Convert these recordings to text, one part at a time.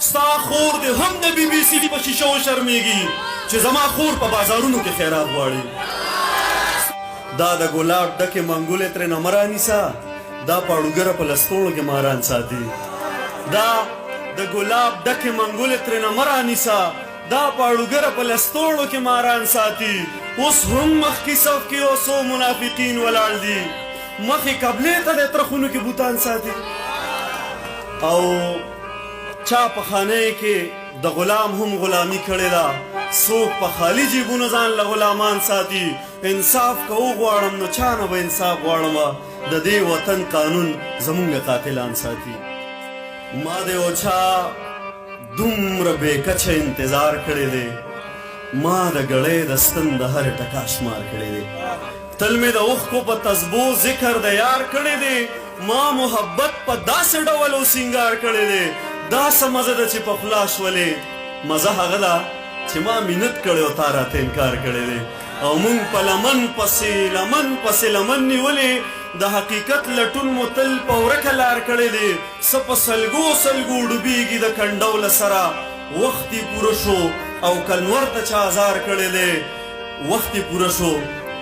ستا خور دې هم د بی بي سي په شیشه وشرمېږي چې زما خور په بازارونو کې خیرات غواړي. دا د ګلاب ډکې منګولې ترېنه مه رانیسه، دا پاړوګره په لستوڼو کې ماران ساتي. دا د ګلاب ډکې منګولې ترېنه مه رانیسه، دا پاړوګره په لستوڼو کې ماران ساتي. اوس هم مخکې صف کې یو څو منافقین ولاړ دي، مخې قبلې ته د ترخونو کې بوتان ساتي. او چا په خانه کې د غلام هم غلامي کړې ده، څوک په خالی جیبونو ځان له غلامان ساتي. انصاف که وغواړم نو چا نه به انصاف غواړم، د دې وطن قانون زمونږ قاتلان ساتي. ما د یو چا دومره بې کچه انتظار کړی دی، ما د ګړۍ د ستن د هرې ټکا شمار کړی دی. تل مې د اوښکو په تسبو ذکر د یار کړی دی، ما محبت په داسې ډول و سینګار کړی دی. دا څه مزه ده چې په خوله شولې، مزه هغه ده چې ما مینت کړی او تا راته انکار کړی دی. او مونږ په لمن پسې لمن نیولې، د حقیقت لټون مو تل په ورکه لار کړی دی. څه په سلګو ډوبېږي د کنډو له سره، وخت یې پوره شو او کنور ته چا ازار کړی دی. وخت یې پوره شو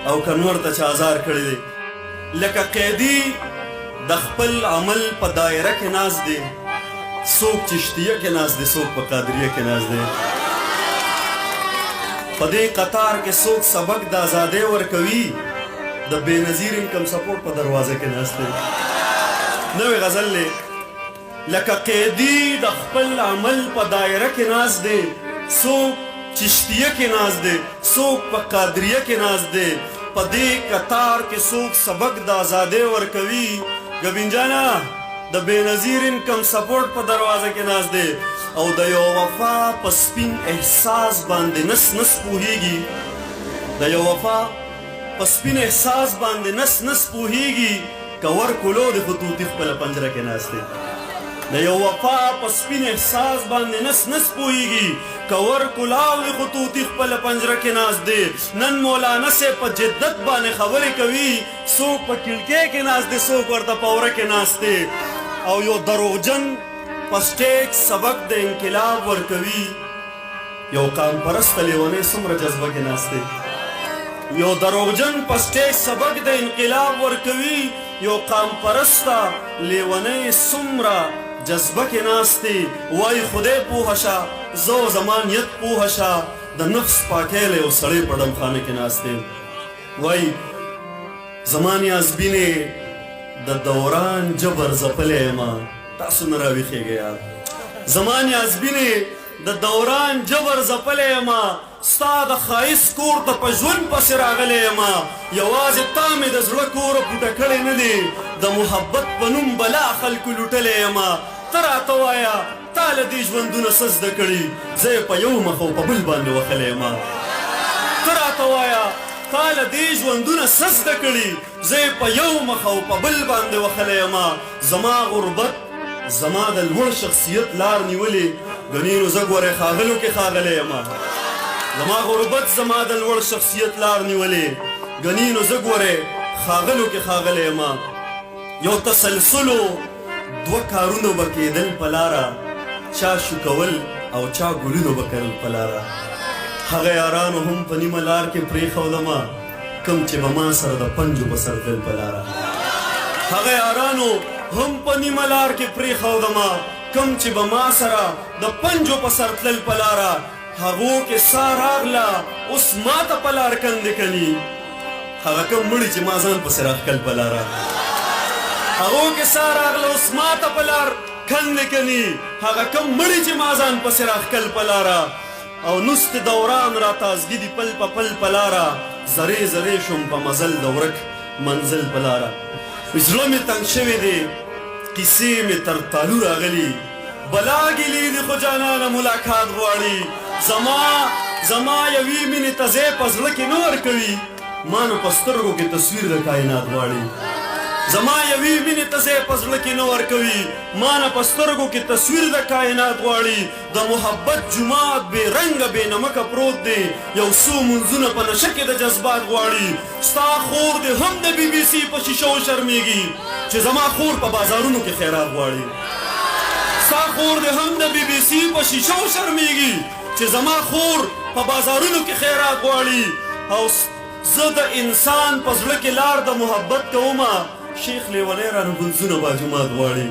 او کنور ته چا ازار کړی دی. لکه قیدي د خپل عمل په دایره کې ناز دی، څوک چشتیه کې ناز دی، څوک په قادریه کې ناز دی. په دې قطار کې څوک سبق د ازادۍ ورکوي، د بېنظیر انکم سپورټ په دروازه کې ناست دی. نوې غزل دی. لکه قیدي د خپل عمل په دایره کې ناست دی، څوک چشتیه کې ناست دی، څوک په قادریه کې ناست دی. په دې قطار کې څوک سبق د ازادۍ ورکوي، ګبین جانا د بېنظیر انکم سپورټ په دروازه کې ناست دی. او د یو وفا په سپین احساس باندې نس پوهیږي، د یو وفا په سپین احساس باندې نس پوهیږي، که ورکولو د خطوطي خپله پنجره کې ناست دی. د یو وفا په سپین احساس باندې نس پوهیږي، که ورکولاو د خطوطي خپله پنجره کې ناست دی. نن مولانا صاحب په جدت باندې خبرې کوي، څوک په کړکۍ کې ناست دی، څوک ورته په وره کې ناست دی. او یو دروغجن په سټیج سبق د انقلاب ورکوي، یو قام پرسته لیونی څومره جذبه کې ناست دی. یو دروغجن په سټیج سبق د انقلاب ورکوي، یو قام پرسته لیونی څومره جذبه کې ناست دی. وایي خدای پوهه شه، زه زما نیت پوهه شه، د نفس پاکی له یو سړی په ډمخانه کې ناست دی. وایي زما نیازبینې د دوران جبر ځپلی یمه، تاسو نه راویښېږئ یار. زما نیازبینې د دوران جبر ځپلی یمه، ستا د ښایست کور ته په ژوند پسې راغلی یمه. یوازې تا مې د زړه کوره پوټه کړی نه دی، د محبت په نوم بلا خلکو لوټلی یمه. ته راته وایه تا له دې ژوندونه څه زده کړي، زه یې په یو مخ او په بل باندې وهلی یمه. ته راته وایه تا له دې ژوندونه څه زده کړي، زه یې په یو مخ او په بل باندې وهلی یمه. زما غربت زما د لوړ شخصیت لار نیولې، ګنې نو زه ګورې ښاغلو کې ښاغلی یمه. زما غربت زما د لوړ شخصیت لار نیولې، ګنې نو زه ګورې ښاغلو کې ښاغلی یمه. یو تسلسلو دوه کارونه به کېدل په لاره، چا شو کول او چا ګلونو به کرل په لاره. هغه یارانو هم په نیمه لار کې پرېښودمه، کوم چې به ما سره د پنجو په سر تلل په لاره. هغه یارانو هم په نیمه لار کې پرېښودمه، کوم چې به ما سره د پنجو په سر تلل په لاره. هغو کې سا راغله اوس ما ته په لار کندې کني، هغه کوم مړي چې ما ځان پسې راښکل په لاره. هغو کې سا راغله اوس ما ته په لار کندې کني، هغه کوم مړي چې ما ځان پسې راښکل په لاره. او نست دوران را تازګي دي پل په پل په لاره، زرې زرې شوم په مزل د ورک منزل په لاره. زړه مې تنګ شوی دی، کیسې مې تر تالو راغلي، بلا ګیلې دي خو جانانه ملاقات غواړي. زما یوې مینې ته ځای په زړه کې نه ورکوي، ما نو په سترګو کې تصویر د کائنات غواړي. زما یوې مینې ته ځای په زړه کې نه ورکوي، ما نه په سترګو کې تصویر د کائنات غواړي. د محبت جومات بې رنګه بې نمکه پروت دی، یو څو منځونه په نشه کې د جذبات غواړي. ستا خور دې هم د بی بي سي په شیشه وشرمېږي، چې زما خور په بازارونو کې خیرات غواړي. ستا خور دې هم د بی بي سي په شیشه وشرمېږي چې زما خور په بازارونو کې خیرات غواړي او زه د انسان په زړه کې لار د محبت کومه شیخ لیونی رانه ګلزونه باجومات غواړي